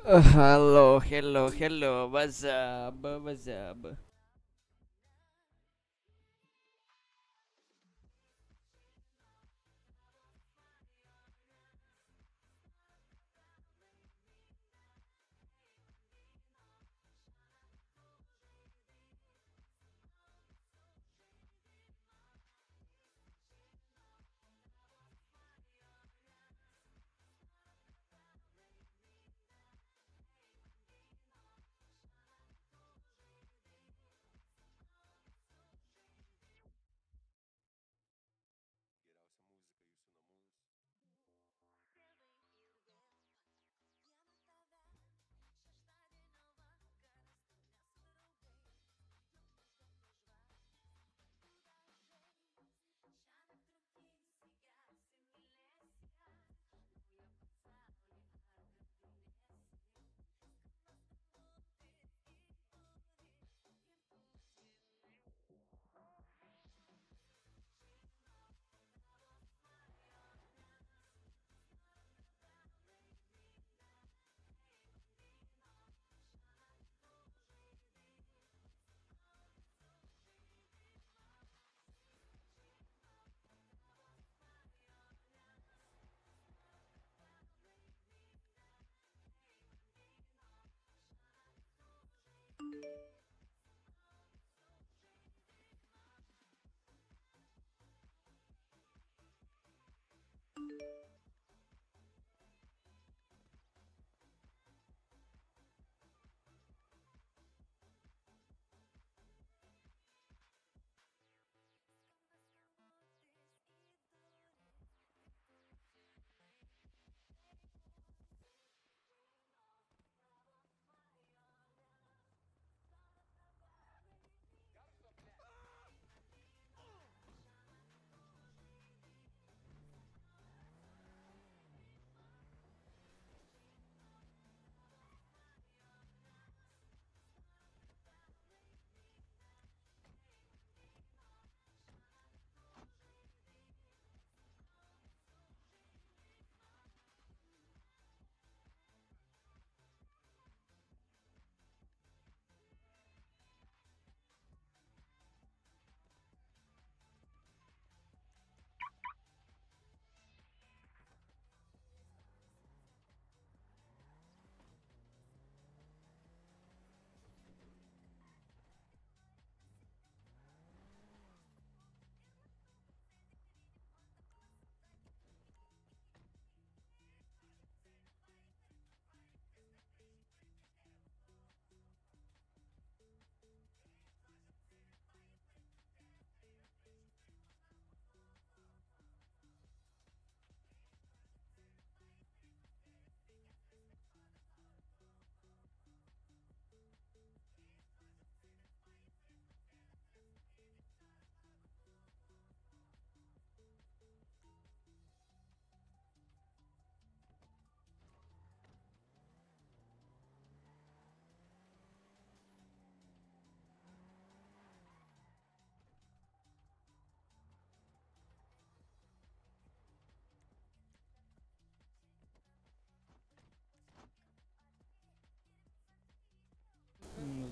Hello, what's up?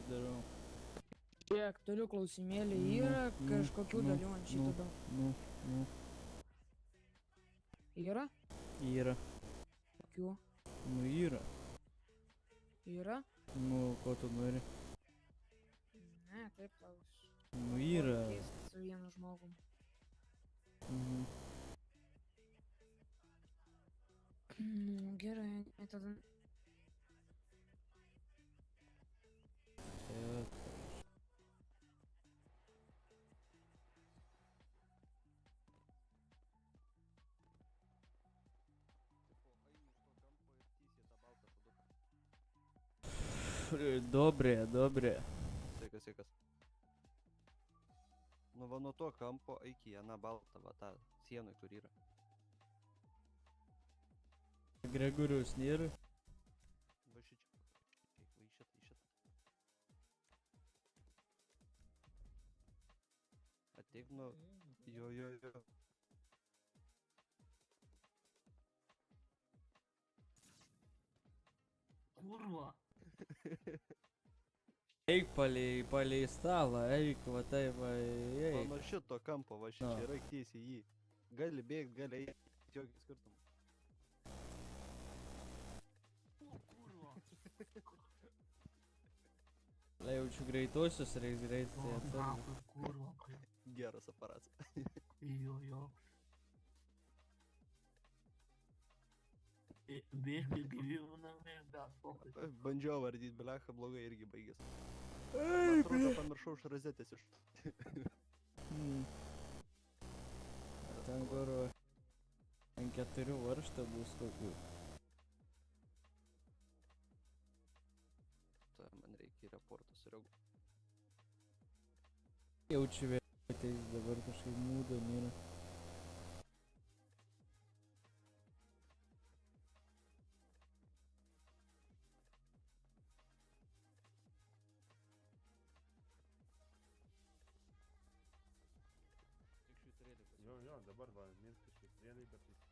Здорово. Kiek turiu klausimėlį, yra kažkokių dalių ant šito daug. Yra? Yra. Kokių? Yra. Yra? Ko tu nori? Ne, kaip tau. Yra. Keistis su vienu žmogum. Gerai, tada. Добре. Sveikas. Nu va nuo to kampo eik į aną baltą, va tą sieną, kur yra. Gregoriaus nėra. Va šičia. Va į šitą. Ateik nuo... Jo. kurva. Eik palei stalą, eik, va taip, va, O eik. nuo šito kampo, va No. šičia yra tiesiai į jį. Gali bėgt, gali eiti, jokio skirtumo. O kurva. Jaučiu greitosius, reiks greitai O atsargiai. nahui kurva. Geras aparatas. Jo. Bėgti gyvūnami, bet pokai. Bandžiau vardyt, blecha, blogai irgi baigės. Ei, Man atrodo, pamiršau iš rozetės iš... Ten kur ant 4 varžtų bus kokių. Tai man reikia į reportą sureaguoti. Jaučiu vėtais dabar kažkaip mūdo nėra. Jo, dabar va, mintis švitrėliai, bet jis...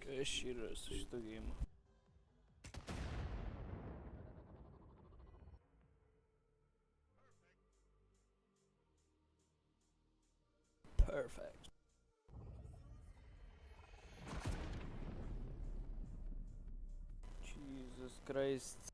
Kas yra su šito geimu? Perfect. Jesus Christ.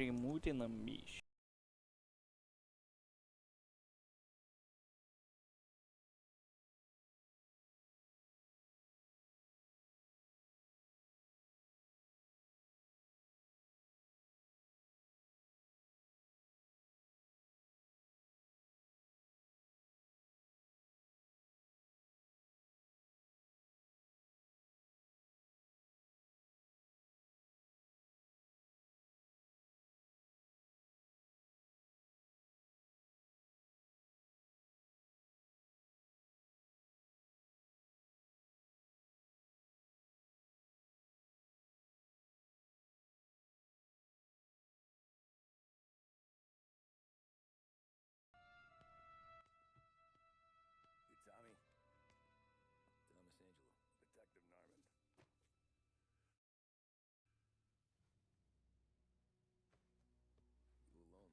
стримутином міщ. You Tommy? Thomas Angelo, Detective Narman. You alone?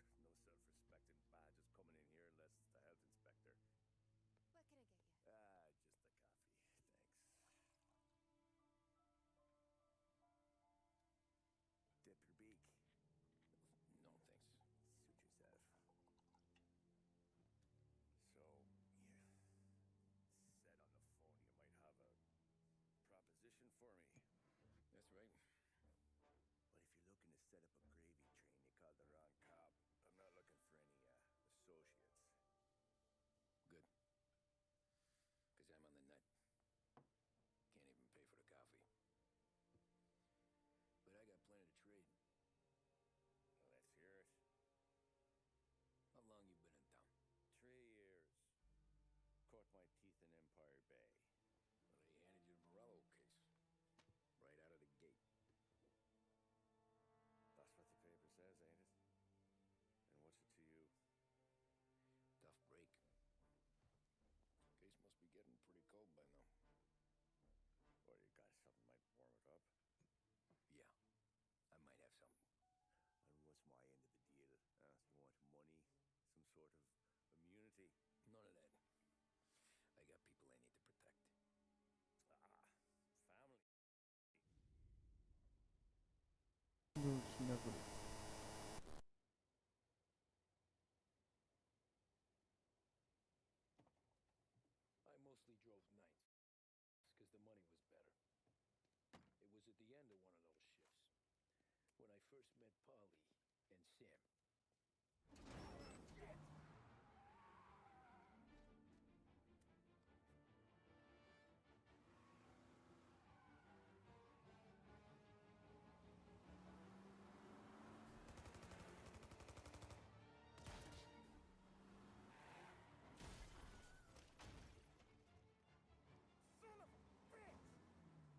No self-respecting badges coming in here unless it's the health inspector. What can I get you? Just a coffee, thanks. Dip your beak. No, thanks. Suit yourself. So, yeah. Said on the phone you might have a proposition for me. That's right. Well, if you're looking to set up a gravy train, you called the wrong cop. I'm not looking for any, associates. Good. Because I'm on the nut. Can't even pay for the coffee. But I got plenty to trade. Well, let's hear it. How long you been in town? 3 years. Caught my teeth in Empire Bay. Well, they handed you the Morello case. Right out of the gate. That's what the paper says, ain't it? And what's it to you? Tough break. Case must be getting pretty cold by now. Or you got something might warm it up? Yeah, I might have something. And what's my end of the deal? You want money? Some sort of immunity? None of that. I got people I need to protect. Family. I mostly drove nights, because the money was better. It was at the end of one of those shifts, when I first met Polly and Sam. Son of a bitch!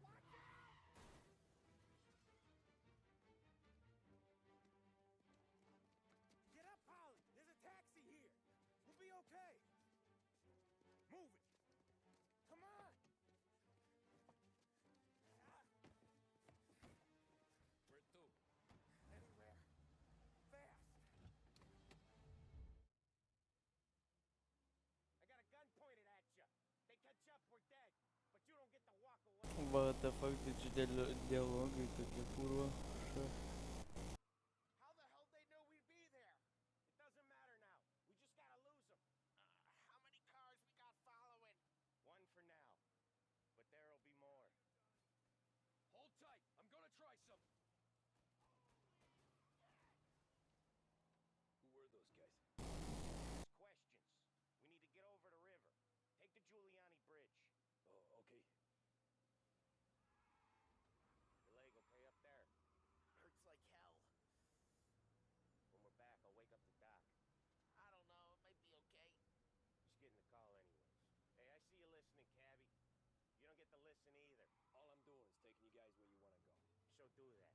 Watch out! Get up, Polly! There's a taxi here! We'll be okay! Move it! Come on! Where to? Anywhere. Fast! I got a gun pointed at you. They catch up, we're dead. But you don't get to walk away. What the fuck, ти чи діалоги такі, курва? Що? How the hell they know we'd be there? It doesn't matter now. We just gotta lose them. How many cars we got following? One for now. But there'll be more. Hold tight. I'm gonna try something. Who were those guys? Questions. We need to get over the river. Take the Giuliani Bridge. Oh, okay. Your leg okay up there? Hurts like hell. When we're back, I'll wake up the doc. I don't know. It might be okay. Just getting the call anyways. Hey, I see you listening, cabbie. You don't get to listen either. All I'm doing is taking you guys where you want to go. So do that.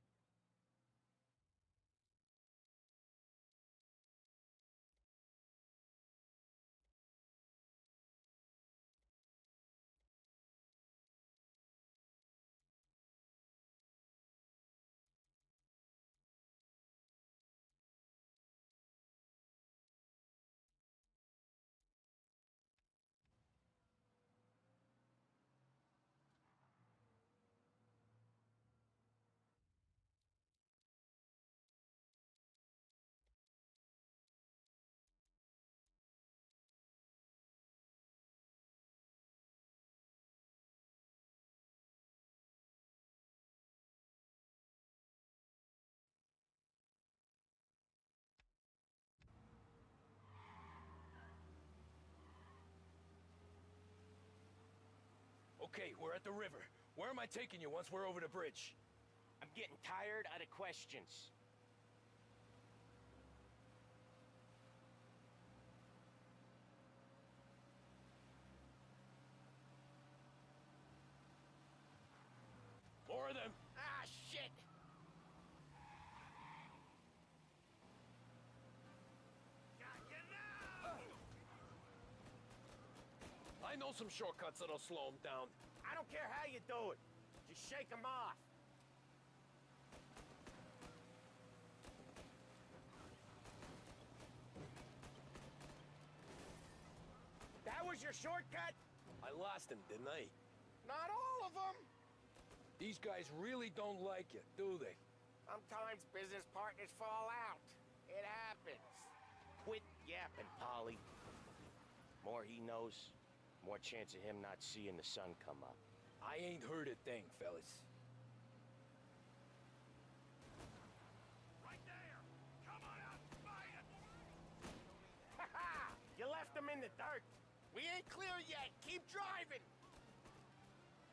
Okay, we're at the river. Where am I taking you once we're over the bridge? I'm getting tired of the questions. More of them! Ah, shit! I know some shortcuts that'll slow them down. I don't care how you do it. Just shake them off. That was your shortcut? I lost him, didn't I? Not all of them. These guys really don't like you, do they? Sometimes business partners fall out. It happens. Quit yapping, Polly. More he knows, more chance of him not seeing the sun come up. I ain't heard a thing, fellas. Right there! Come on out and fight it! Ha ha! You left him in the dirt. We ain't clear yet. Keep driving.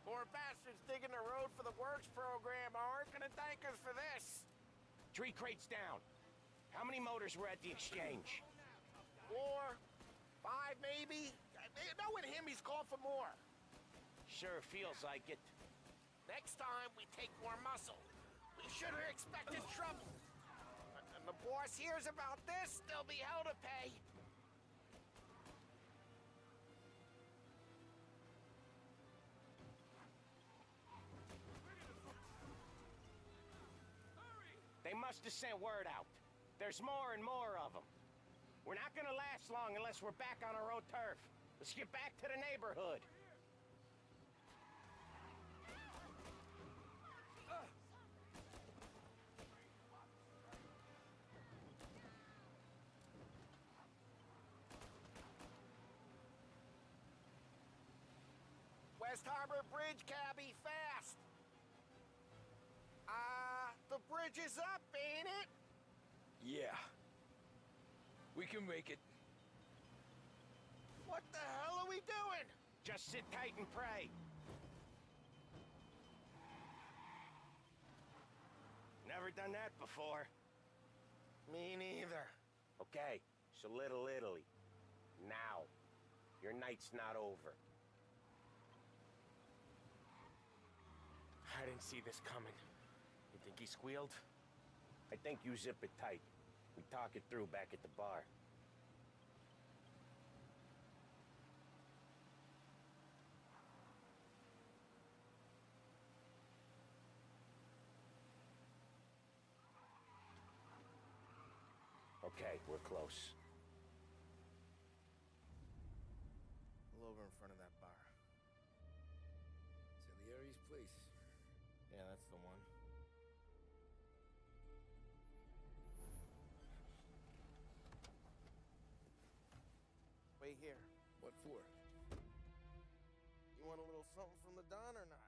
Poor bastards digging the road for the works program aren't gonna thank us for this. 3 crates down. How many motors were at the exchange? 4, 5 maybe? Knowing him, he's called for more. Sure feels like it. Next time, we take more muscle. We should have expected trouble. And the boss hears about this, there'll be hell to pay. They must have sent word out. There's more and more of them. We're not gonna last long unless we're back on our own turf. Let's get back to the neighborhood. West Harbor Bridge, cabbie, fast! The bridge is up, ain't it? Yeah. We can make it. What the hell are we doing? Just sit tight and pray. Never done that before. Me neither. Okay, so Little Italy. Now. Your night's not over. I didn't see this coming. You think he squealed? I think you zip it tight. We talk it through back at the bar. Okay, we're close. Pull over in front of that bar. Salieri's place. Yeah, that's the one. Wait here. What for? You want a little something from the Don or not?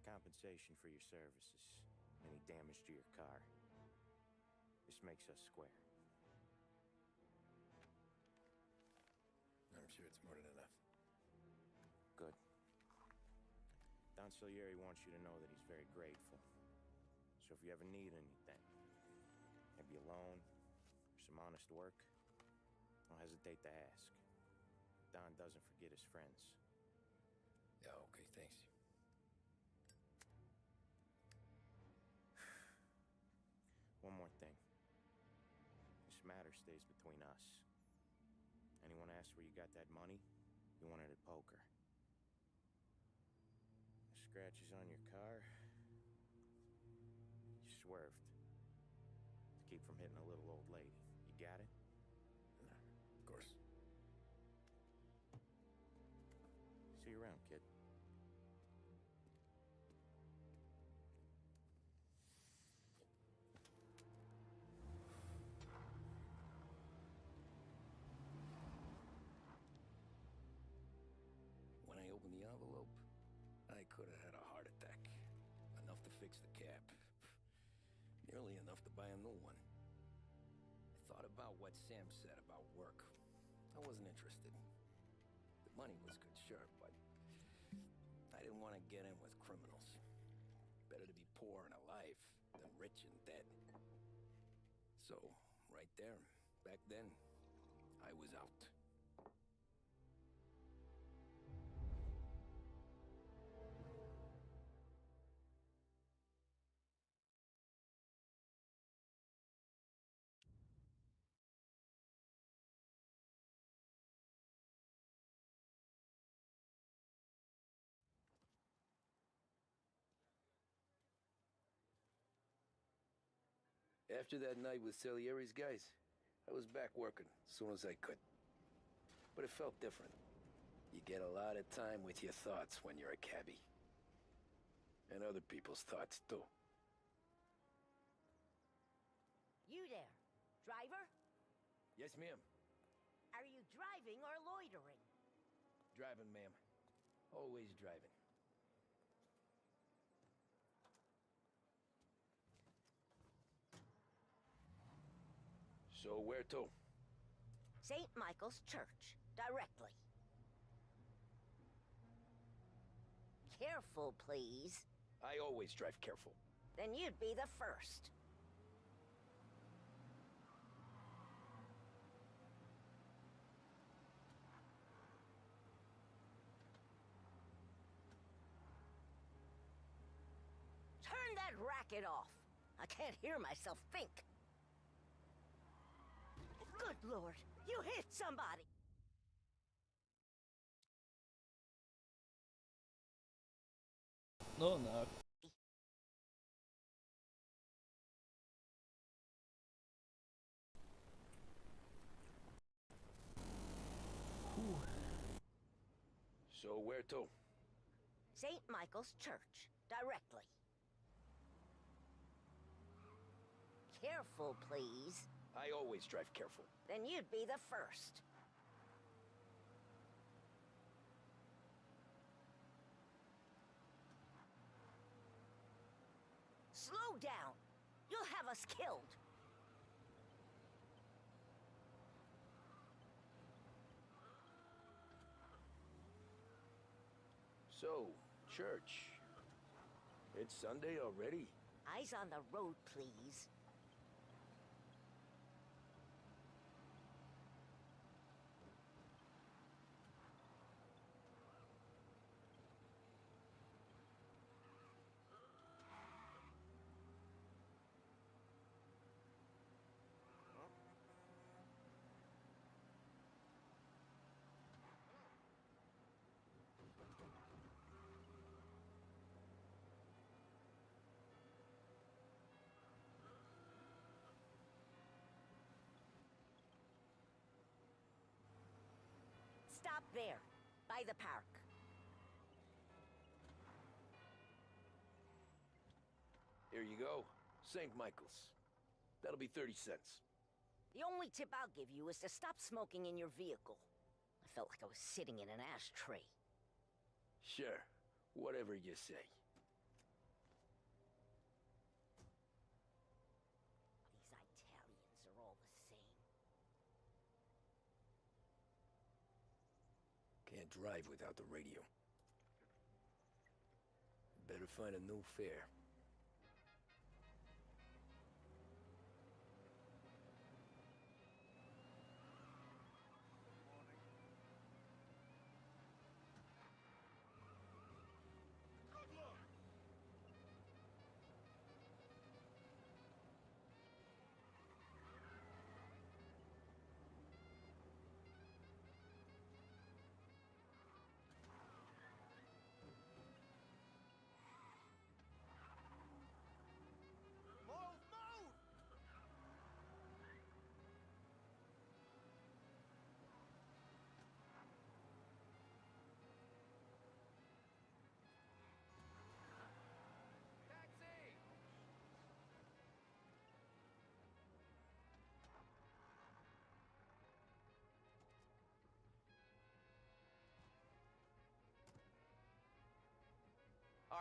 Compensation for your services. Any damage to your car. This makes us square. I'm sure it's more than enough. Good. Don Salieri wants you to know that he's very grateful. So if you ever need anything, maybe a loan, or some honest work, don't hesitate to ask. Don doesn't forget his friends. Yeah, okay, thanks. stays between us. Anyone asks where you got that money, you won it at poker. The scratches on your car, you swerved. To keep from hitting a little old lady. You got it? Of course. See you around, kid. When I opened the envelope, I could have had a heart attack. Enough to fix the cab. Nearly enough to buy a new one. I thought about what Sam said about work. I wasn't interested. The money was good, sure, but I didn't want to get in with criminals. Better to be poor and alive than rich and dead. So, right there, back then, I was out. After that night with Salieri's guys, I was back working as soon as I could. But it felt different. You get a lot of time with your thoughts when you're a cabbie. And other people's thoughts, too. You there, driver? Yes, ma'am. Are you driving or loitering? Driving, ma'am. Always driving. So where to? St. Michael's Church, directly. Careful, please. I always drive careful. Then you'd be the first. Turn that racket off. I can't hear myself think. Good Lord, you hit somebody! No, no. So where to? St. Michael's Church, directly. Careful, please. I always drive careful. Then you'd be the first. Slow down. You'll have us killed. So, church. It's Sunday already? Eyes on the road, please. Stop there, by the park. Here you go. St. Michael's. That'll be 30 cents. The only tip I'll give you is to stop smoking in your vehicle. I felt like I was sitting in an ashtray. Sure. Whatever you say. These Italians are all the same. Can't drive without the radio. Better find a new fare.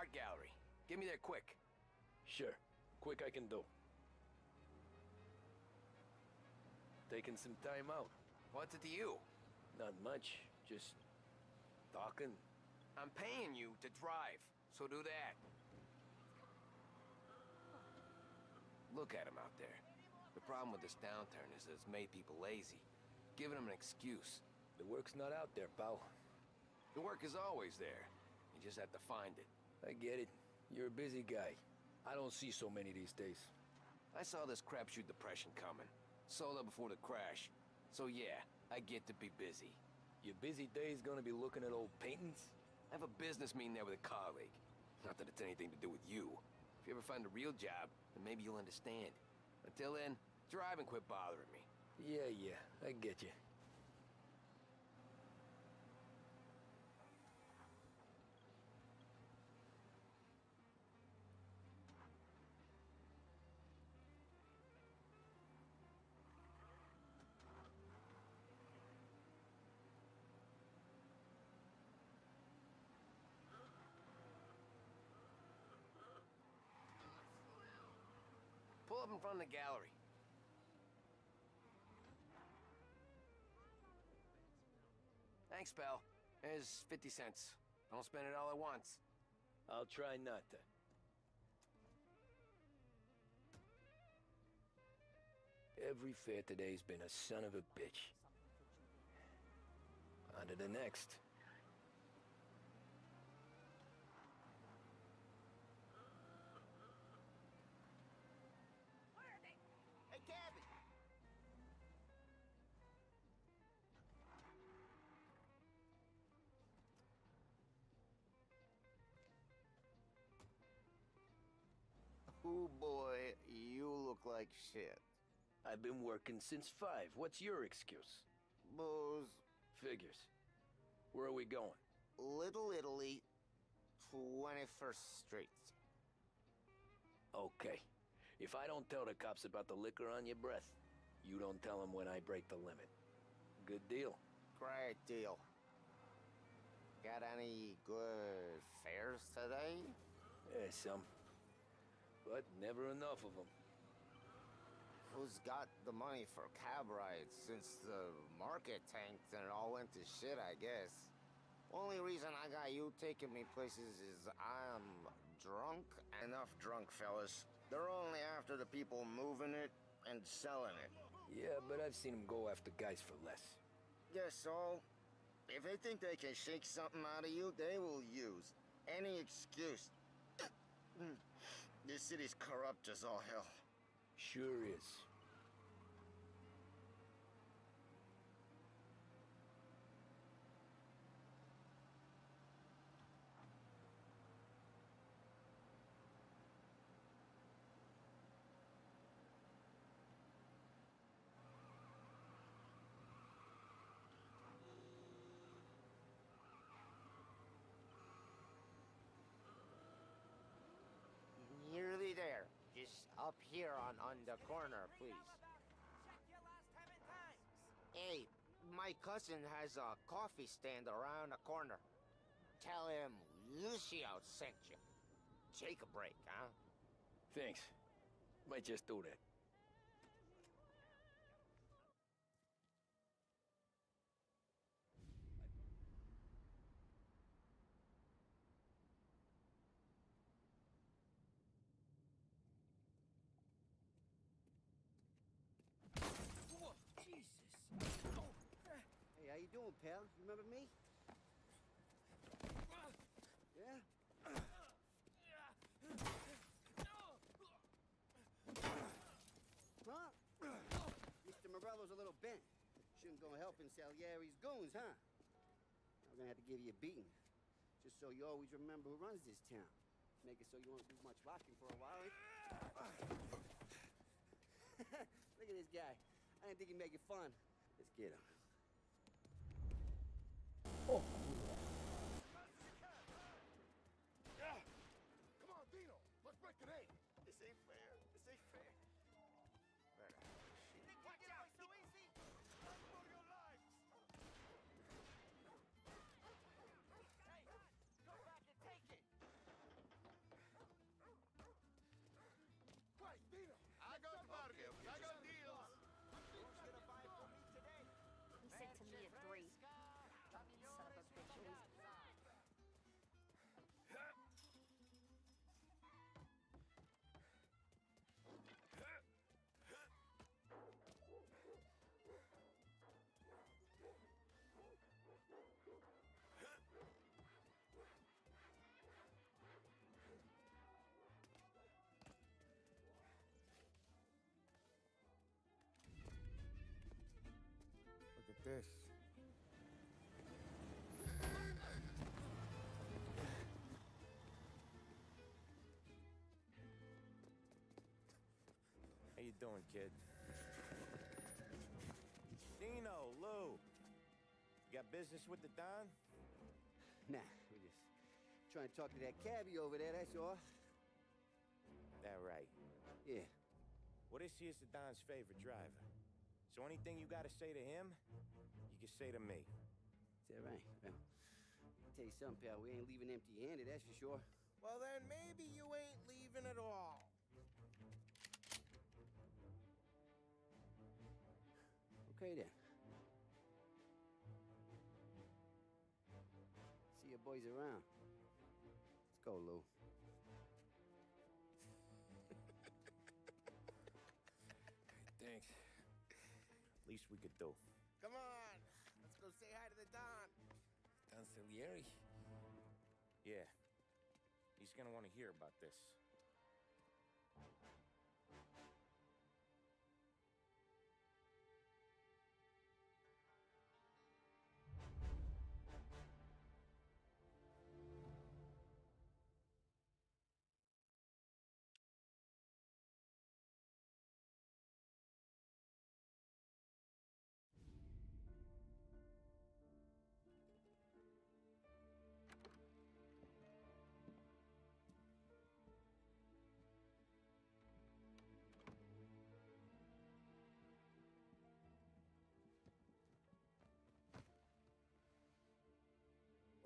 art gallery. Get me there quick. Sure. Quick I can do. Taking some time out. What's it to you? Not much. Just talking. I'm paying you to drive, so do that. Look at him out there. The problem with this downturn is that it's made people lazy, giving them an excuse. The work's not out there, pal. The work is always there. You just have to find it. I get it. You're a busy guy. I don't see so many these days. I saw this crapshoot depression coming. Sold up before the crash. So yeah, I get to be busy. Your busy day's gonna be looking at old paintings? I have a business meeting there with a colleague. Not that it's anything to do with you. If you ever find a real job, then maybe you'll understand. Until then, drive and quit bothering me. Yeah, I get you. Pull up in front of the gallery. Thanks, pal. Here's 50 cents. Don't spend it all at once. I'll try not to. Every fair today's been a son of a bitch. On to the next. Hey, Gabby! Ooh, boy, you look like shit. I've been working since 5. What's your excuse? Booze. Figures. Where are we going? Little Italy, 21st Street. Okay. If I don't tell the cops about the liquor on your breath, you don't tell them when I break the limit. Good deal. Great deal. Got any good fares today? Yeah, some. But never enough of them. Who's got the money for cab rides since the market tanked and it all went to shit, I guess? Only reason I got you taking me places is I'm drunk. Enough drunk, fellas. They're only after the people moving it and selling it. Yeah, but I've seen them go after guys for less. Guess so. If they think they can shake something out of you, they will use any excuse. This city's corrupt as all hell. Sure is. Nearly there. Just up here on the corner, please. Hey, my cousin has a coffee stand around the corner. Tell him Lucio sent you. Take a break, huh? Thanks. Might just do that. Hey, how you doing, pal? You remember me? Yeah? Huh? Mr. Morello's a little bent. Shouldn't go helping Salieri's goons, huh? I'm gonna have to give you a beating. Just so you always remember who runs this town. Make it so you won't do much rocking for a while. Look at this guy. I didn't think he'd make it fun. Let's get him. Oh. Yeah. Come on, Dino. Let's break it in. This ain't fair. This ain't fair. Watch out! So easy. Run for your lives. Hey, go back and take it. this. How you doing, kid? Dino, Lou. You got business with the Don? Nah, we're just trying to talk to that cabbie over there, that's all. That right. Yeah. Well, this here's the Don's favorite driver. So anything you gotta say to him, you can say to me. Is that right? Well, I'll tell you something, pal. We ain't leaving empty-handed, that's for sure. Well, then maybe you ain't leaving at all. Okay, then. See your boys around. Let's go, Lou. Thanks. Least we could do. Come on, let's go say hi to the Don. Don Salieri? Yeah. He's gonna want to hear about this.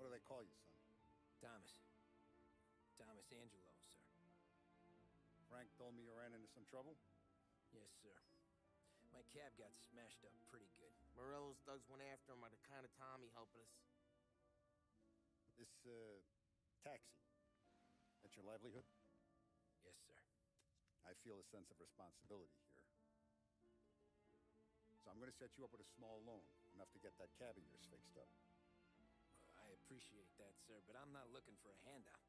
What do they call you, son? Thomas. Thomas Angelo, sir. Frank told me you ran into some trouble? Yes, sir. My cab got smashed up pretty good. Morello's thugs went after him on account of Tommy helping us. This, taxi. That's your livelihood? Yes, sir. I feel a sense of responsibility here. So I'm gonna set you up with a small loan, enough to get that cab of yours fixed up. I appreciate that, sir, but I'm not looking for a handout.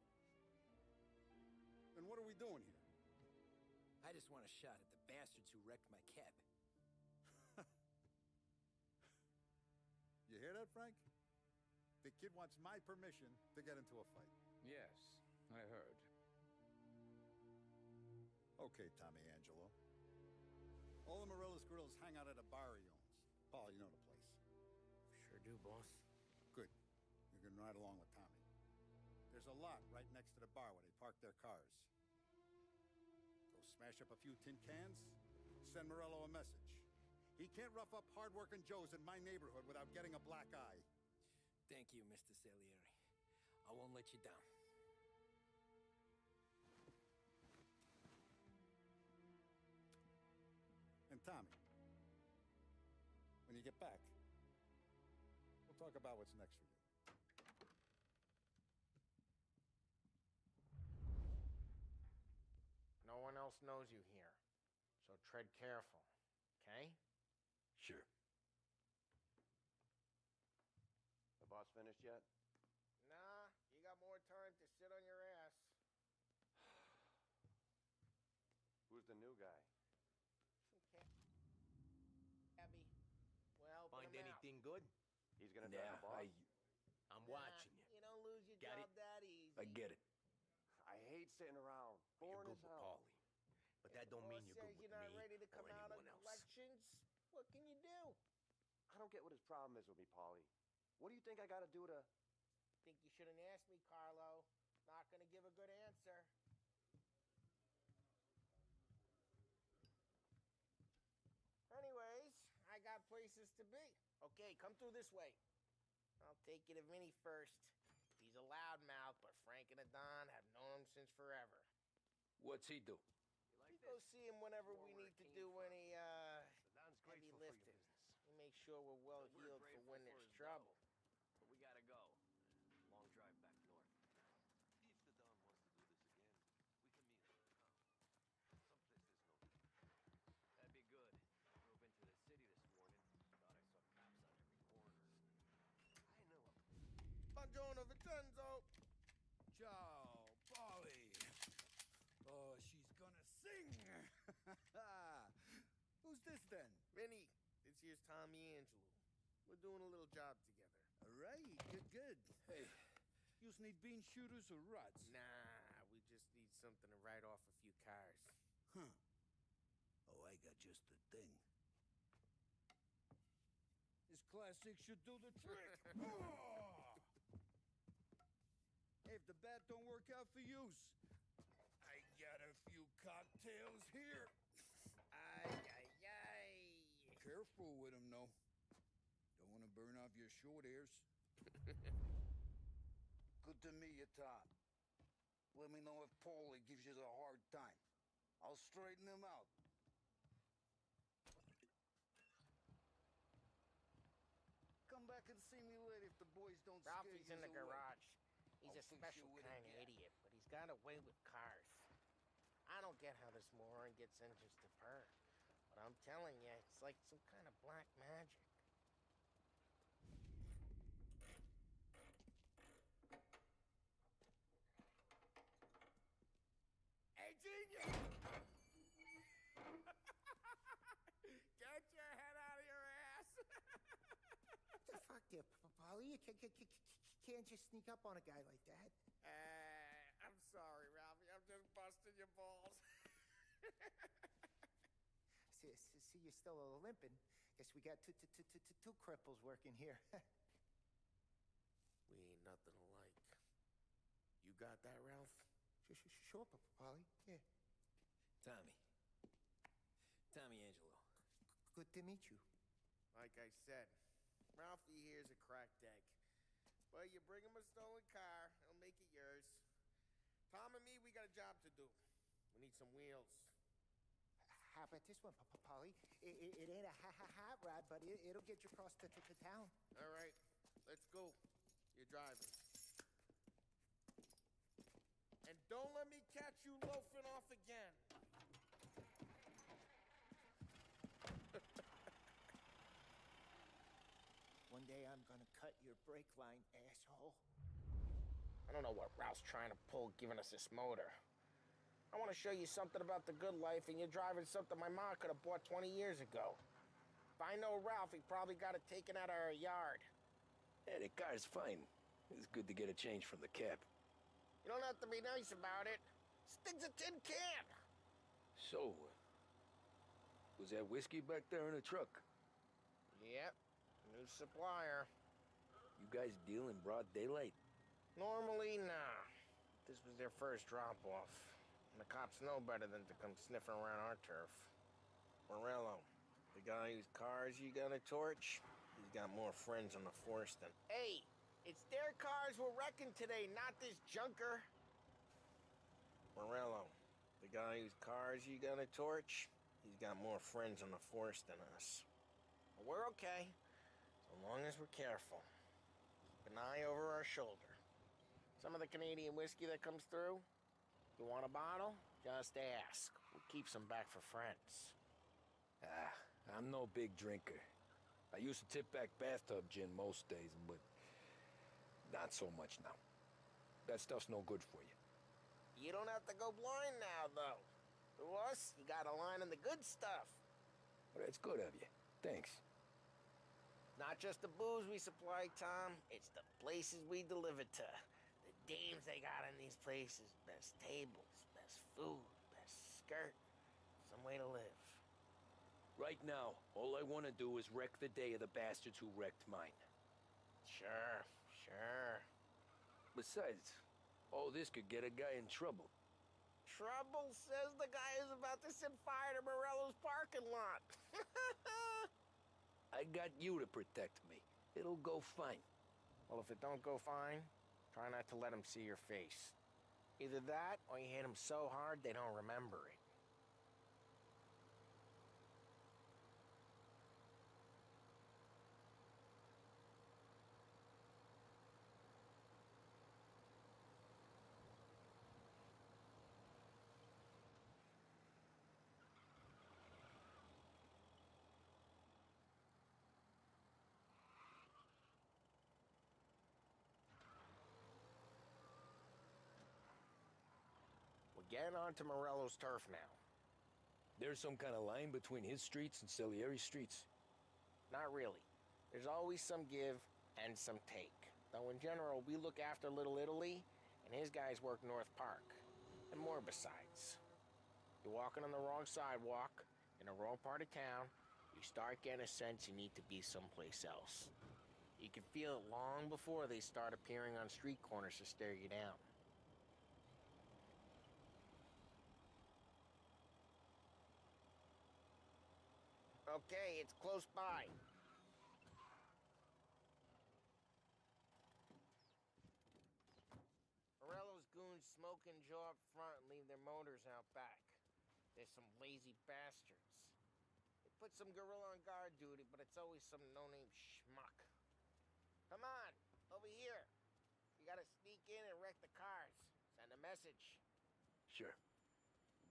Then what are we doing here? I just want a shot at the bastards who wrecked my cab. You hear that, Frank? The kid wants my permission to get into a fight. Yes, I heard. Okay, Tommy Angelo. All the Morello's girls hang out at a bar he owns. Paul, you know the place. Sure do, boss. Good. You're gonna ride along with Tommy. There's a lot right next to the bar where they park their cars. Go smash up a few tin cans, send Morello a message. He can't rough up hard-working Joes in my neighborhood without getting a black eye. Thank you, Mr. Salieri. I won't let you down. And Tommy, when you get back, we'll talk about what's next for you. No one else knows you here, so tread careful, okay? Sure. The boss finished yet? Nah, you got more time to sit on your ass. Who's the new guy? Abby, well, Find anything good? He's gonna drive the boss? I'm watching you. You don't lose your Got job it? that easy. I get it. I hate sitting around. You're Boring good as with hell. Paulie. But that don't mean you're good Says with you're not me ready to come or out of anyone else. elections. What can you do? I don't get what his problem is with me, Paulie. What do you think I gotta do to... Think you shouldn't ask me, Carlo. Not gonna give a good answer. Anyways, I got places to be. Okay, come through this way. I'll take you to Vinny first. He's a loudmouth, but Frank and the Don have known him since forever. What's he do? We go see him whenever we need to do any, heavy lifting. We make sure we're well heeled for when there's trouble. But we gotta go. Long drive back north. If the Don wants to do this again, we can meet him in town. Someplace there's no... That'd be good. I drove into the city this morning. Thought I saw cops on every corner. I know him. Buongiorno, Vincenzo! Ciao, Polly. Oh, she's gonna sing. Who's this then? Vinny, this here's Tommy Angelo. We're doing a little job together. All right, good. Hey, you need bean shooters or rods? Nah, we just need something to write off a few cars. Huh. Oh, I got just the thing. This classic should do the trick. Oh! Hey, if the bat don't work out for use, I got a few cocktails here. Ay, ay, ay. Careful with them, though. Don't want to burn off your short hairs. Good to meet you, Tom. Let me know if Paulie gives you a hard time. I'll straighten him out. Come back and see me later if the boys don't Ralphie's scare in the yous away. garage. He's I'll a fix special you with a kind of gap. idiot, but he's got a way with cars. I don't get how this moron gets engines to purr. But I'm telling you, it's like some kind of black magic. Hey, genius! Get your head out of your ass! What the fuck there, Polly? You can't just sneak up on a guy like that. I'm sorry, Ralphie. I'm just busting your balls. See, you're still limping. Guess we got two cripples working here. We ain't nothing alike. You got that, Ralph? Sure, Polly. Yeah. Tommy. Tommy Angelo. Good to meet you. Like I said, Ralphie here's a cracked egg. But you bring him a stolen car, he'll make it yours. Tom and me, we got a job to do. We need some wheels. How about this one, Polly? It ain't a hot rod, but it'll get you across to town. All right, let's go. You're driving. And don't let me catch you loafing off again. One day I'm gonna cut your brake line, asshole. I don't know what Ralph's trying to pull giving us this motor. I want to show you something about the good life, and you're driving something my mom could have bought 20 years ago. If I know Ralph, he probably got it taken out of our yard. Yeah, the car's fine. It's good to get a change from the cab. You don't have to be nice about it. Stig's a tin can. So, was that whiskey back there in the truck? Yep, new supplier. You guys deal in broad daylight? Normally, nah. This was their first drop-off. And the cops know better than to come sniffing around our turf. Morello, the guy whose cars you gonna torch, he's got more friends on the force than... Hey, it's their cars we're wrecking today, not this junker. Morello, the guy whose cars you gonna torch, he's got more friends on the force than us. But we're okay, so long as we're careful. Keep an eye over our shoulder. Some of the Canadian whiskey that comes through, you want a bottle? Just ask. We'll keep some back for friends. I'm no big drinker. I used to tip back bathtub gin most days, but not so much now. That stuff's no good for you. You don't have to go blind now, though. To us, you got a line in the good stuff. Well, that's good of you. Thanks. Not just the booze we supply, Tom. It's the places we deliver to. The dames they got in these places. Best tables, best food, best skirt. Some way to live. Right now, all I want to do is wreck the day of the bastards who wrecked mine. Sure. Besides, all this could get a guy in trouble. Trouble says the guy is about to set fire to Morello's parking lot. I got you to protect me. It'll go fine. Well, if it don't go fine, try not to let him see your face. Either that, or you hit him so hard they don't remember it. Getting onto Morello's turf now. There's some kind of line between his streets and Salieri's streets? Not really. There's always some give and some take. Though in general, we look after Little Italy, and his guys work North Park. And more besides. You're walking on the wrong sidewalk, in the wrong part of town, you start getting a sense you need to be someplace else. You can feel it long before they start appearing on street corners to stare you down. Okay, it's close by. Morello's goons smoke and jaw up front and leave their motors out back. There's some lazy bastards. They put some gorilla on guard duty, but it's always some no-name schmuck. Come on, over here. You gotta sneak in and wreck the cars. Send a message. Sure.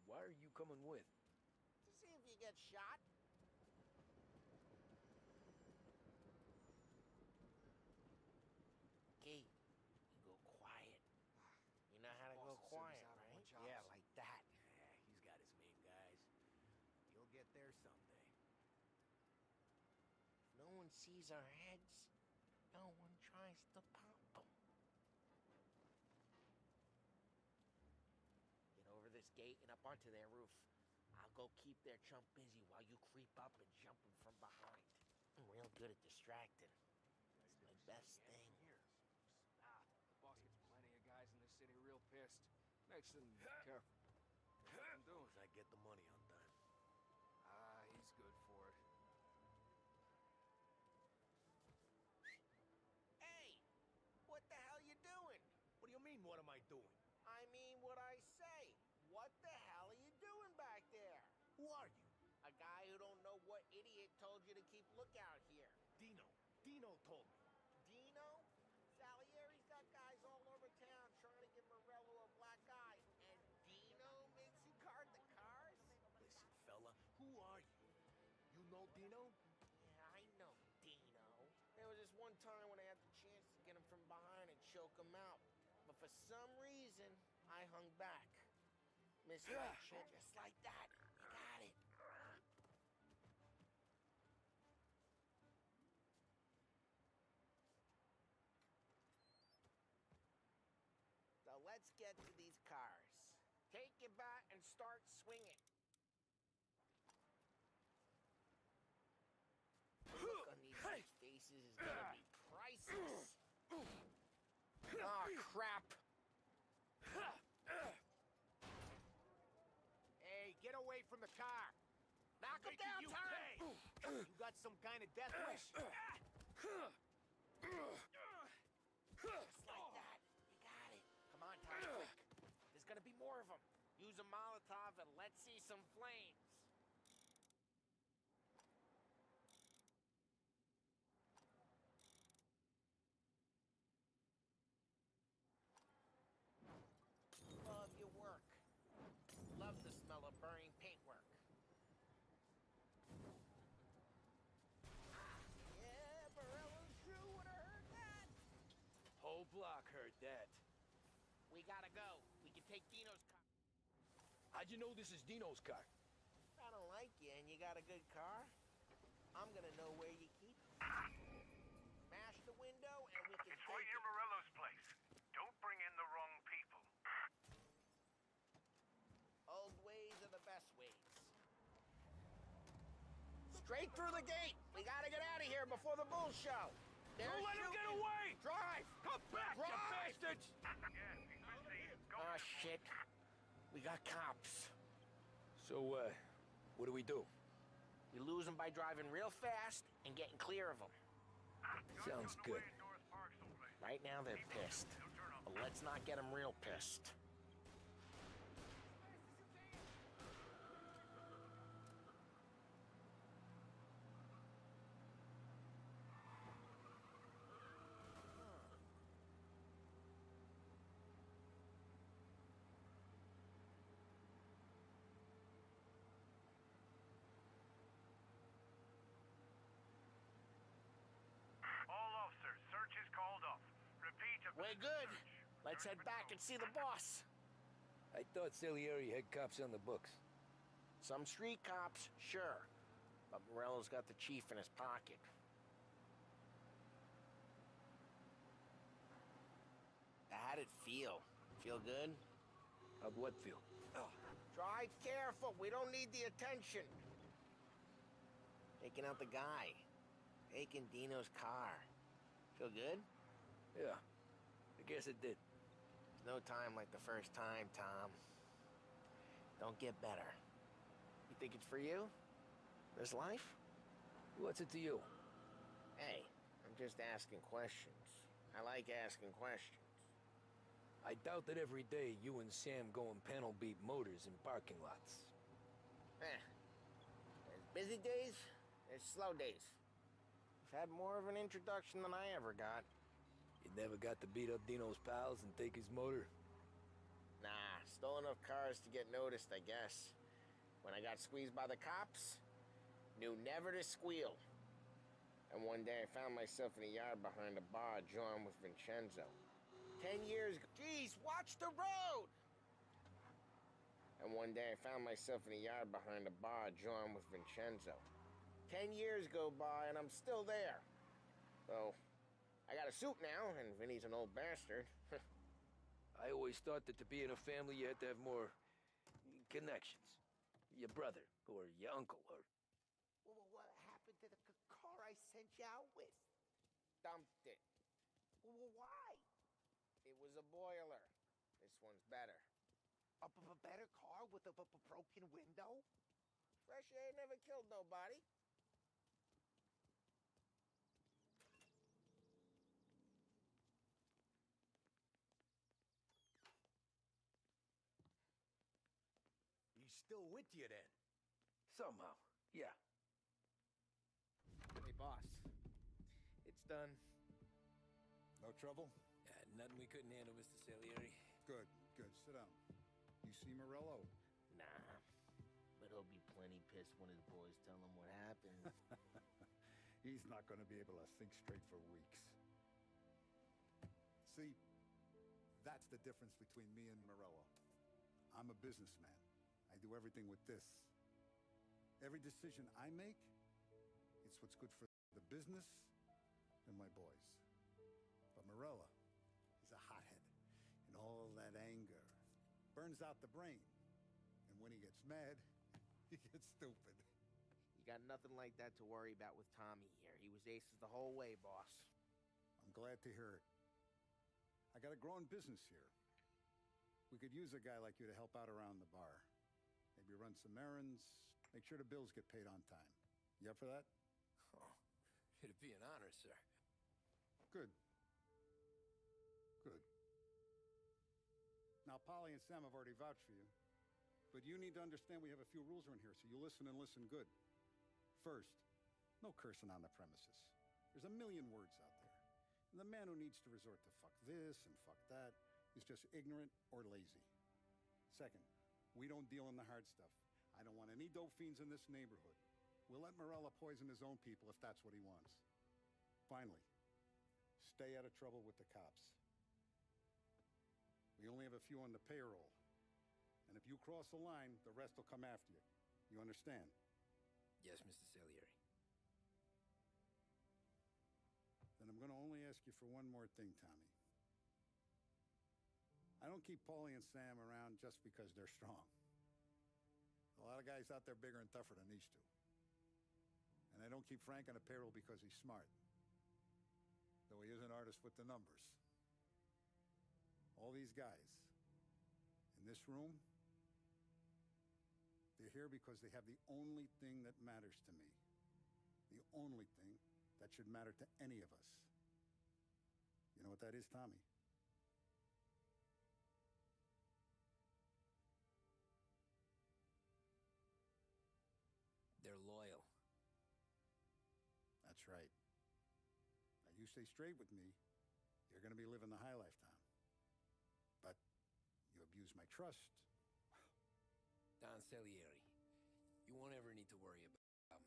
Why are you coming with? To see if you get shot. Okay, you go quiet. You know how to go quiet, right? Yeah, like that. He's got his main guys. You'll get there someday. If no one sees our heads, no one tries to pop them. Get over this gate and up onto their roof. I'll go keep their chump busy while you creep up and jump him from behind. I'm real good at distracting. It's my best thing. The boss gets plenty of guys in this city real pissed. Makes them careful. What I'm doing I get the money on time. He's good for it. Hey! What the hell you doing? What do you mean, what am I doing? I mean what I say. What the hell are you doing back there? Who are you? A guy who don't know what idiot told you to keep lookout here. Dino. Dino told me. Dino? Salieri's got guys all over town trying to give Morello a black eye, and Dino makes you guard the cars? Listen, fella, who are you? You know Dino? Yeah, I know Dino. There was this one time when I had the chance to get him from behind and choke him out. But for some reason, I hung back. Missed that shit just like that. You got it. So let's get to these cars. Take your bat and start swinging. The look on these guys' faces is gonna be priceless. Oh, crap. Hey, get away from the car. Knock him down, Terry! You got some kind of death wish? Just like that. You got it. Come on, Terry, quick. There's gonna be more of them. Use a Molotov and let's see some flames. Love your work. Love the smell of burning paintwork. Yeah, Morello's crew would have heard that. Whole block heard that. We gotta go. We can take Dino's car. How'd you know this is Dino's car? I don't like you and you got a good car. I'm gonna know where you keep it. Smash the window and we can It's right near Morello's place. Don't bring in the wrong people. Old ways are the best ways. Straight through the gate. We gotta get out of here before the bull show. Don't let him get away! Drive! Come back, Drive! you bastards! Yeah, he's busy. Go. Oh, shit. We got cops. So, what do we do? We lose them by driving real fast and getting clear of them. Sounds good. Right now they're pissed. But let's not get them real pissed. All officers, search is called off. Repeat. We're good. Let's head back and see the boss. I thought Salieri had cops on the books. Some street cops, sure. But Morello's got the chief in his pocket. it feel? Feel good? How'd what feel? Drive careful. We don't need the attention. Taking out the guy. Taking Dino's car. Feel good? Yeah, I guess it did. There's no time like the first time, Tom. Don't get better. You think it's for you? This life? What's it to you? Hey, I'm just asking questions. I like asking questions. I doubt that every day you and Sam go and panel beat motors in parking lots. There's busy days, there's slow days. You've had more of an introduction than I ever got. You never got to beat up Dino's pals and take his motor? Nah, stole enough cars to get noticed, I guess. When I got squeezed by the cops, knew never to squeal. And one day I found myself in a yard behind a bar drawn with Vincenzo. 10 years ago. Jeez, watch the road! And one day I found myself in a yard behind a bar drawn with Vincenzo. 10 years go by and I'm still there. So, I got a suit now, and Vinny's an old bastard. I always thought that to be in a family you had to have more connections. Your brother, or your uncle, or... Well, what happened to the car I sent you out with? Dumped it. Well, why? It was a boiler. This one's better. A better car with a broken window? Fresh air never killed nobody. He's still with you then? Somehow, yeah. Hey, boss. It's done. No trouble? Nothing we couldn't handle, Mr. Salieri. Good, good. Sit down. You see Morello? Nah. But he'll be plenty pissed when his boys tell him what happened. He's not going to be able to think straight for weeks. See, that's the difference between me and Morello. I'm a businessman. I do everything with this. Every decision I make, it's what's good for the business and my boys. But Morello, he's a hothead, and all that anger burns out the brain. And when he gets mad, he gets stupid. You got nothing like that to worry about with Tommy here. He was aces the whole way, boss. I'm glad to hear it. I got a growing business here. We could use a guy like you to help out around the bar. Maybe run some errands, make sure the bills get paid on time. You up for that? Oh, it'd be an honor, sir. Good. Good. Now, Polly and Sam have already vouched for you. But you need to understand we have a few rules around here, so you listen and listen good. First, no cursing on the premises. There's a million words out there. And the man who needs to resort to fuck this and fuck that is just ignorant or lazy. Second, we don't deal in the hard stuff. I don't want any dope fiends in this neighborhood. We'll let Morella poison his own people if that's what he wants. Finally, stay out of trouble with the cops. We only have a few on the payroll. And if you cross the line, the rest will come after you. You understand? Yes, Mr. Salieri. Then I'm going to only ask you for one more thing, Tommy. I don't keep Paulie and Sam around just because they're strong. A lot of guys out there bigger and tougher than these two. And I don't keep Frank on the payroll because he's smart. Though he is an artist with the numbers. All these guys in this room, they're here because they have the only thing that matters to me. The only thing that should matter to any of us. You know what that is, Tommy? They're loyal. That's right. Now, you stay straight with me, you're going to be living the high life, Tom. But you abuse my trust. Don Salieri, you won't ever need to worry about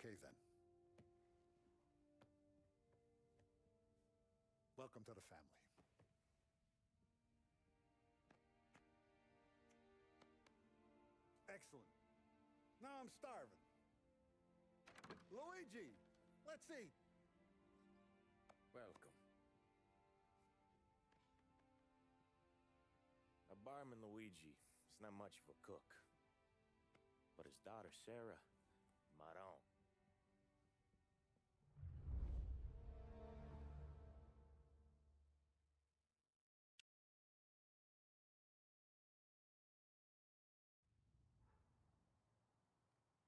Okay, then. Welcome to the family. Excellent. Now I'm starving. Luigi, let's eat. Welcome. A barman Luigi is not much of a cook. But his daughter Sarah, Maron.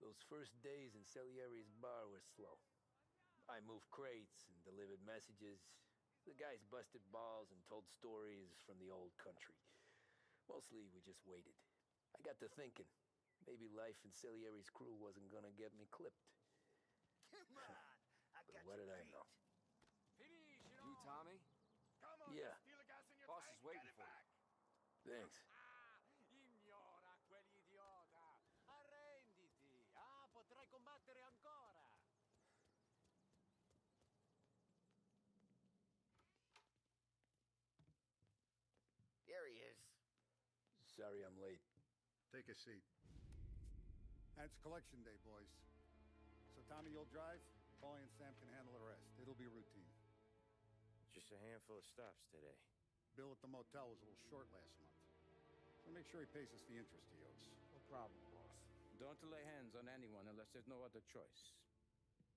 Those first days in Salieri's bar were slow. I moved crates and delivered messages. The guys busted balls and told stories from the old country. Mostly, we just waited. I got to thinking, maybe life in Salieri's crew wasn't gonna get me clipped. Come on, I But got what you did I beat. know? You, Tommy? Come on, Yeah. steal the gas in your Boss tank, is waiting get it for you. back. Thanks. Ignora quell'idiota! Arrenditi! Ah, potrai combattere ancora! There he is. Sorry I'm late. Take a seat. And it's collection day, boys. So Tommy, you'll drive. Paulie and Sam can handle the rest. It'll be routine. Just a handful of stops today. Bill at the motel was a little short last month. So make sure he pays us the interest he owes. No problem, boss. Don't lay hands on anyone unless there's no other choice.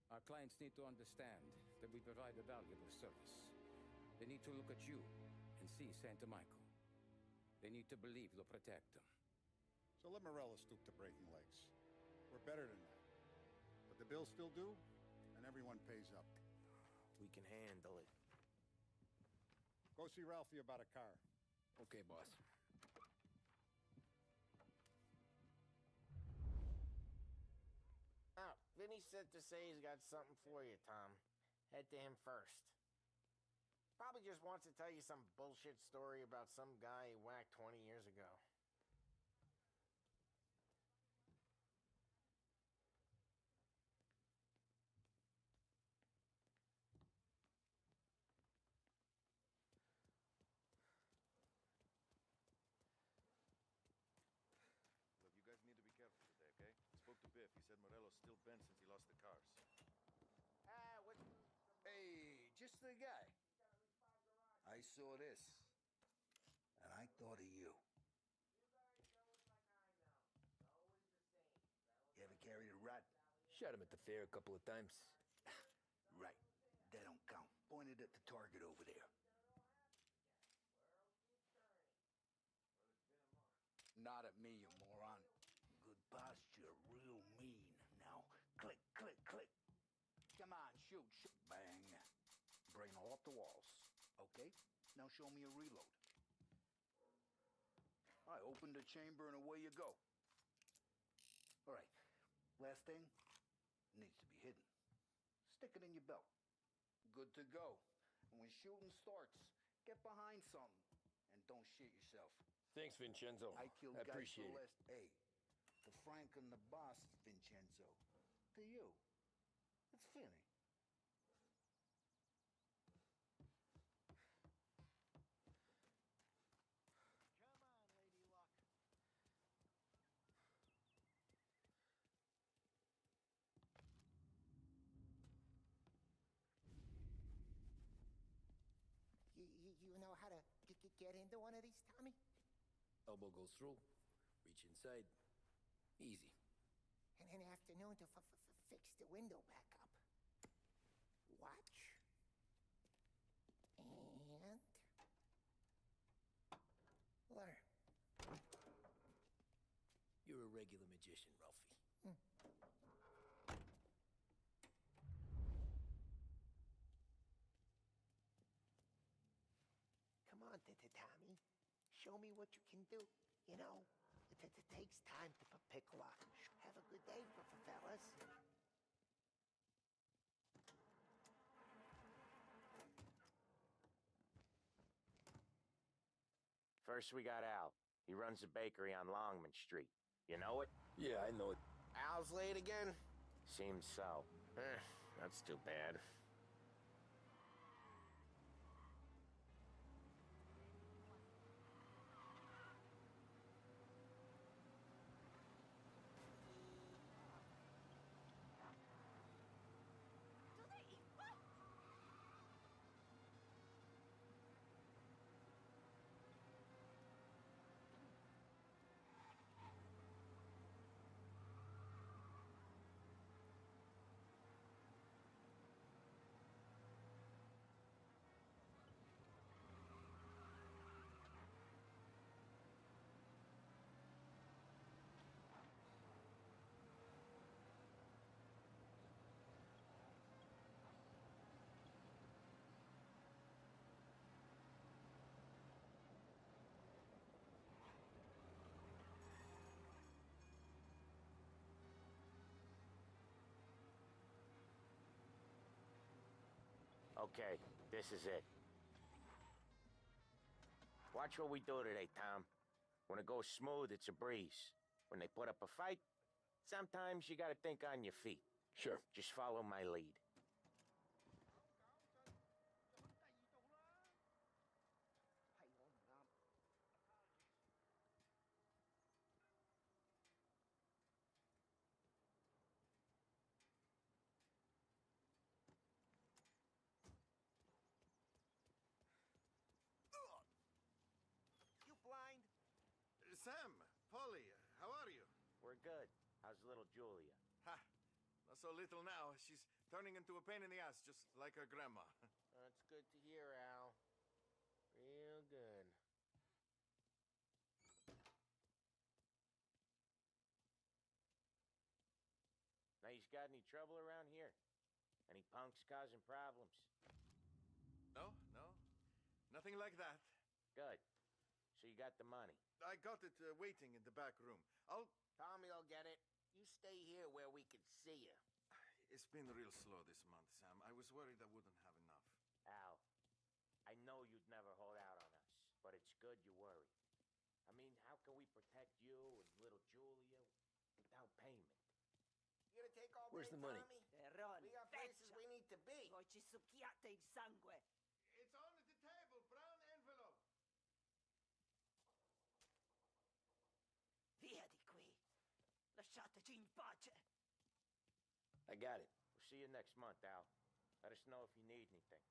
Our clients need to understand that we provide a valuable service. They need to look at you and see Santa Michael. They need to believe you'll protect them. So let Morello stoop to breaking legs. We're better than that. But the bill's still due, and everyone pays up. We can handle it. Go see Ralphie about a car. Okay, boss. Oh, Vinny said to say he's got something for you, Tom. Head to him first. Probably just wants to tell you some bullshit story about some guy he whacked 20 years ago. Look, you guys need to be careful today, okay? I spoke to Biff. He said Morello's still bent since he lost the cars. Hey, just the guy. I saw this, and I thought of you. You ever carried a rat? Shot him at the fair a couple of times. Right. They don't count. Pointed at the target over there. Not at me, you moron. Good posture, real mean. Now, click, click, click. Come on, shoot, shoot. Bang. Brain off the walls. Okay? Now show me a reload. I open the chamber and away you go. All right. Last thing needs to be hidden. Stick it in your belt. Good to go. And when shooting starts, get behind something and don't shit yourself. Thanks, Vincenzo. I killed I guys appreciate for it. less. Hey, to Frank and the boss, Vincenzo. To you. It's Finny. You know how to get into one of these, Tommy? Elbow goes through. Reach inside. Easy. And in the afternoon to fix the window back up. Watch. And learn. You're a regular magician, Ralphie. Come on, Tommy. Show me what you can do. You know, it takes time to pick lock. Have a good day, fellas. First we got Al. He runs a bakery on Longman Street. You know it? Yeah, I know it. Al's late again? Seems so. That's too bad. Okay, this is it. Watch what we do today, Tom. When it goes smooth, it's a breeze. When they put up a fight, sometimes you gotta think on your feet. Sure. Just follow my lead. You blind? Sam, Polly, how are you? We're good. How's little Julia? Ha! Not so little now. She's turning into a pain in the ass, just like her grandma. That's good to hear, Al. Real good. Now, you got any trouble around here? Any punks causing problems? No, no. Nothing like that. Good. So you got the money? I got it waiting in the back room. Tommy'll get it. You stay here where we can see you. It's been real slow this month, Sam. I was worried I wouldn't have enough. Al, I know you'd never hold out on us, but it's good you worry. I mean, how can we protect you and little Julia without payment? You gonna take all Where's day, the money? Tommy? Terron, We got places we need to be. Voi ci succhiate il sangue. It's on the table, brown envelope. Via di qui. Lasciateci in pace. I got it. We'll see you next month, Al. Let us know if you need anything.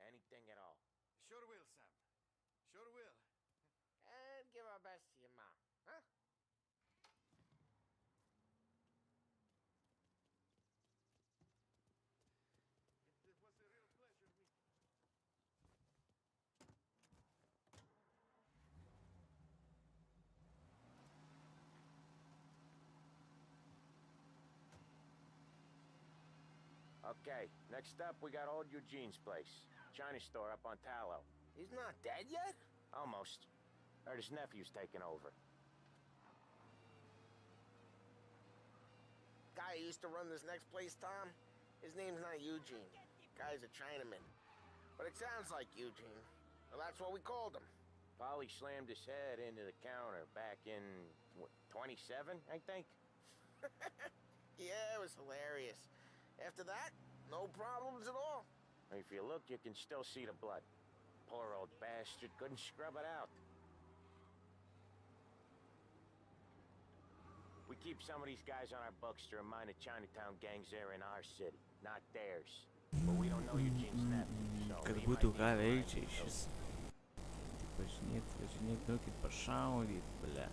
Anything at all. Sure will, Sam. Sure will. And give our best to your mom, huh? It was a real pleasure meeting you. Okay, next up we got old Eugene's place. China store up on Tallow. He's not dead yet? Almost. Heard his nephew's taking over. Guy who used to run this next place, Tom? His name's not Eugene. Guy's a Chinaman. But it sounds like Eugene. Well, that's what we called him. Polly slammed his head into the counter back in, what, 27, I think? Yeah, it was hilarious. After that, no problems at all. If you look, you can still see the blood. Poor old bastard couldn't scrub it out. We keep some of these guys on our books to remind the Chinatown gangs they're in our city, not theirs. But we don't know Eugene's nephew, so Как he будто might be угадайте blind. сейчас. Почнет нокет пошаурит, бля.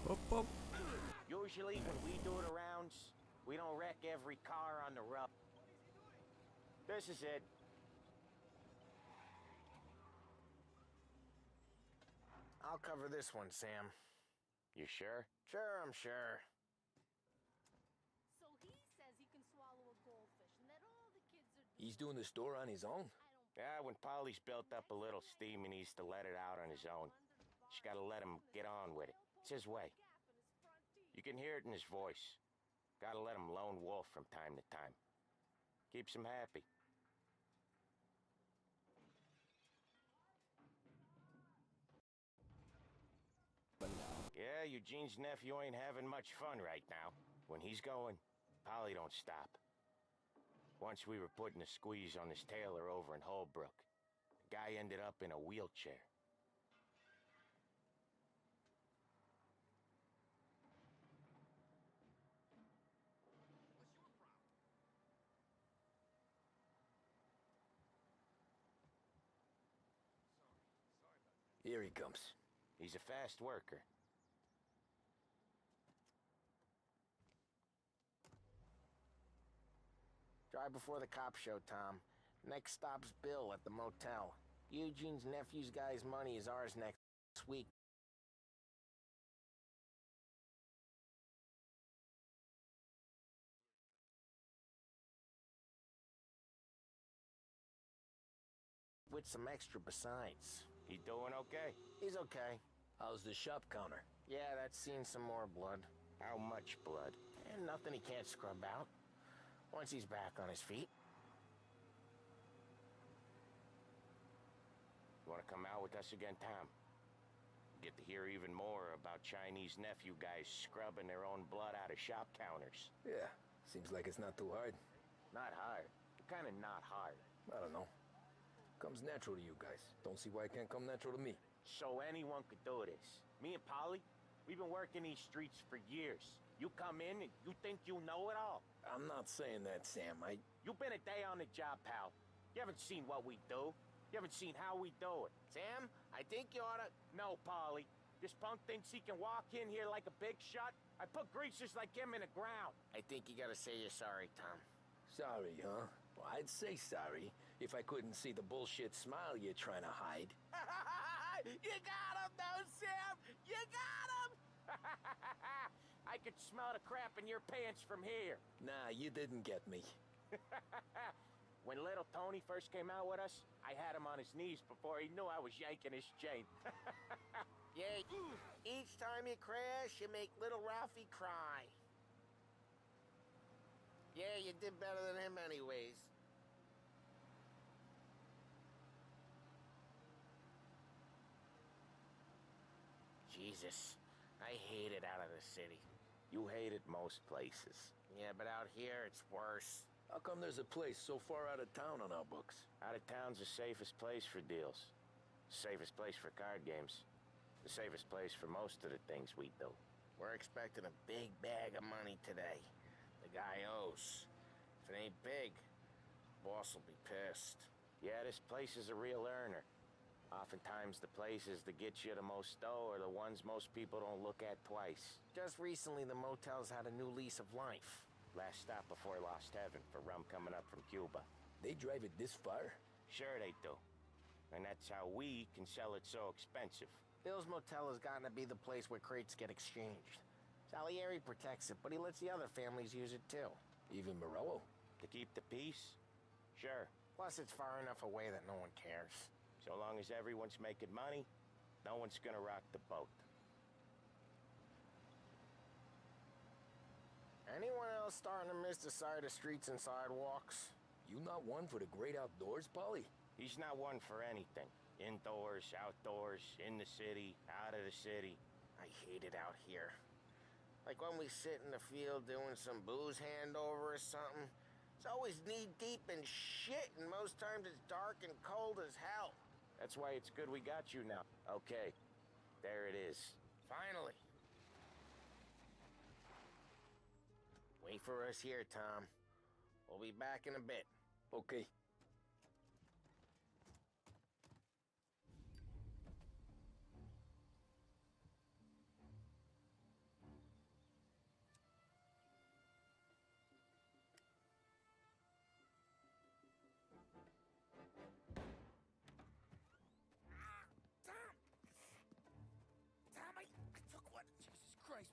Оп-оп. Usually when we do the rounds, we don't wreck every car on the road. This is it. I'll cover this one, Sam. You sure? Sure, I'm sure. So he says he can swallow a goldfish and that all the kids are He's doing the store on his own? I don't Yeah, when Polly's built up a little steam, he needs to let it out on his own. Just gotta let him get on with it. It's his way. You can hear it in his voice. Gotta let him lone wolf from time to time. Keeps him happy. Yeah, Eugene's nephew ain't having much fun right now. When he's going, Polly don't stop. Once we were putting a squeeze on this tailor over in Holbrook. The guy ended up in a wheelchair. Here he comes. He's a fast worker. Drive before the cops show, Tom. Next stop's Bill at the motel. Eugene's nephew's guy's money is ours next week. With some extra besides. He doing okay? He's okay. How's the shop counter? Yeah, that's seen some more blood. How much blood? And nothing he can't scrub out. Once he's back on his feet. You want to come out with us again, Tom? Get to hear even more about Chinese nephew guys scrubbing their own blood out of shop counters. Yeah, seems like it's not too hard. Not hard. Kind of not hard. I don't know. Comes natural to you guys. Don't see why it can't come natural to me. So anyone could do this. Me and Polly, we've been working these streets for years. You come in and you think you know it all. I'm not saying that, Sam. You've been a day on the job, pal. You haven't seen what we do. You haven't seen how we do it. Sam, I think you oughta... No, Polly. This punk thinks he can walk in here like a big shot. I put greasers like him in the ground. I think you gotta say you're sorry, Tom. Sorry, huh? Well, I'd say sorry if I couldn't see the bullshit smile you're trying to hide. You got him, though, Sam! You got him! I could smell the crap in your pants from here. Nah, you didn't get me. When little Tony first came out with us, I had him on his knees before he knew I was yanking his chain. Yeah, each time you crash, you make little Ralphie cry. Yeah, you did better than him anyways. Jesus, I hate it out of the city. You hate it most places. Yeah, but out here, it's worse. How come there's a place so far out of town on our books? Out of town's the safest place for deals. Safest place for card games. The safest place for most of the things we do. We're expecting a big bag of money today. The guy owes. If it ain't big, boss will be pissed. Yeah, this place is a real earner. Oftentimes the places that get you the most dough are the ones most people don't look at twice. Just recently, the motel's had a new lease of life. Last stop before Lost Heaven for rum coming up from Cuba. They drive it this far? Sure they do. And that's how we can sell it so expensive. Bill's motel has gotten to be the place where crates get exchanged. Salieri protects it, but he lets the other families use it too. Even Morello? To keep the peace? Sure. Plus, it's far enough away that no one cares. So long as everyone's making money, no one's gonna rock the boat. Anyone else starting to miss the side of streets and sidewalks? You not one for the great outdoors, Polly? He's not one for anything. Indoors, outdoors, in the city, out of the city. I hate it out here. Like when we sit in the field doing some booze handover or something. It's always knee-deep in shit, and most times it's dark and cold as hell. That's why it's good we got you now. Okay, there it is. Finally. Wait for us here, Tom. We'll be back in a bit. Okay.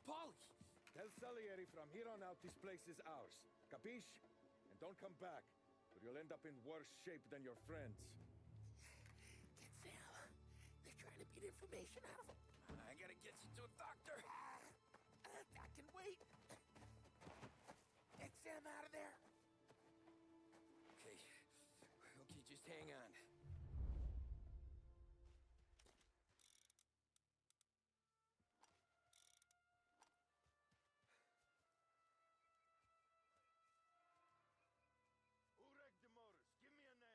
Polly! Tell Salieri from here on out this place is ours. Capiche? And don't come back, or you'll end up in worse shape than your friends. get information out of him. I gotta get you to a doctor. I can wait. Get Sam out of there. Okay. Okay, just hang on. Who wrecked the motors? Give me a name.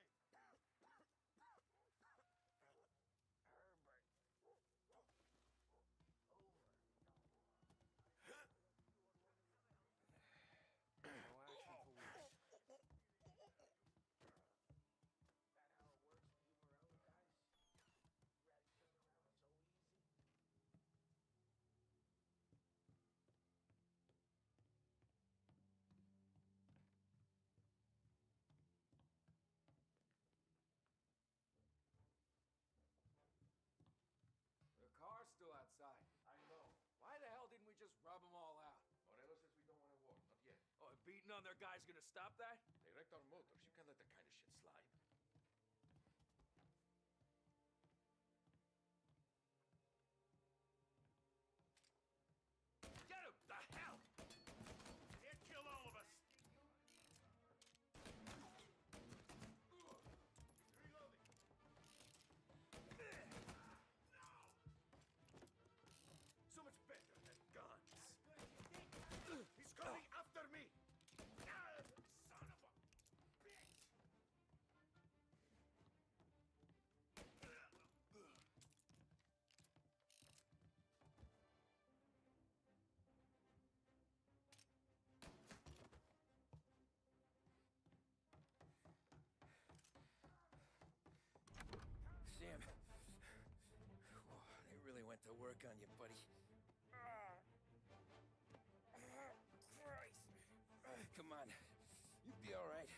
The car's still outside. I know. Why the hell didn't we just rub them all out? Morello says we don't want to war. Not yet. Oh, beating on their guys gonna stop that? They wrecked our motors. You can't let that kind of shit slide. Get him! The hell! He'll kill all of us! Reloading. No! So much better than guns. He's coming after me! Son of a bitch! Sam. Whoa, they really went to work on you, buddy. Christ. Come on. You'll be all right.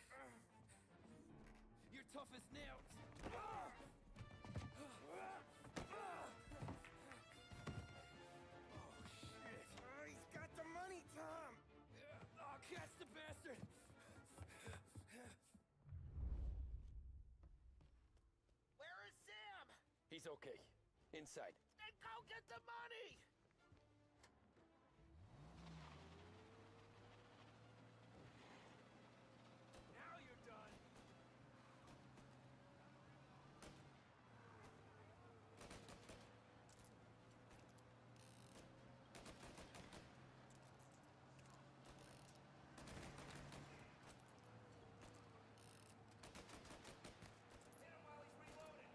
You're tough as nails. Oh, shit. He's got the money, Tom. Oh, catch the bastard. Where is Sam? He's okay. Inside. Then go get the money! Now you're done. Hit him while he's reloading.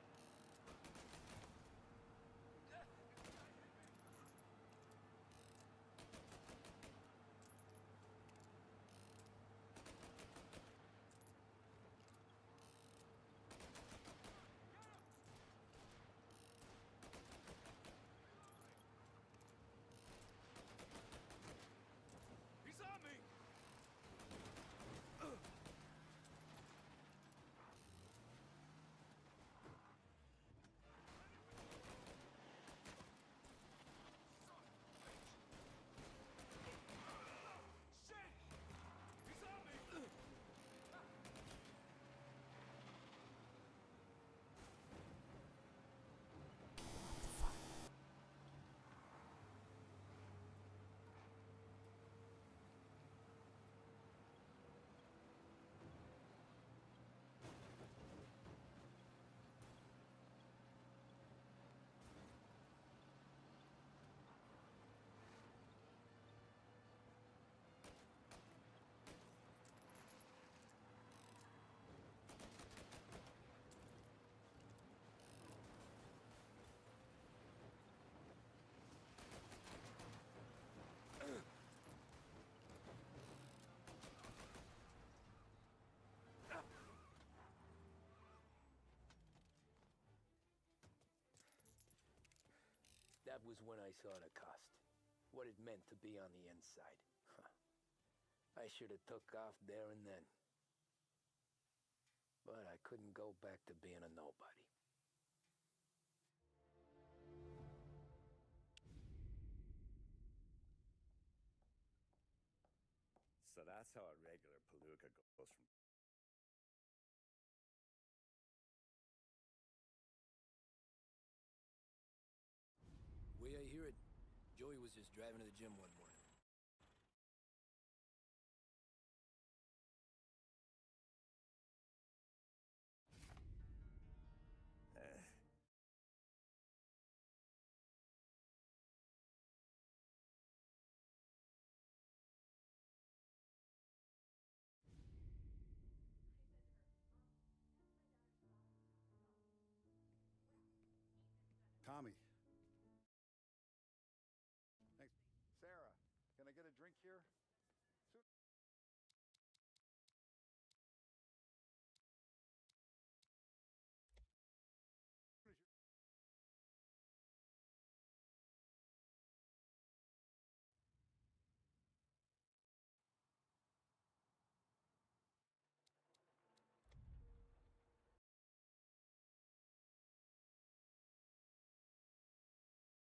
He's on me! Shit! He's on me! That was when I saw the cost. What it meant to be on the inside. Huh. I should have took off there and then. But I couldn't go back to being a nobody. So that's how a regular palooka goes from way I hear it, Joey was just driving to the gym one morning.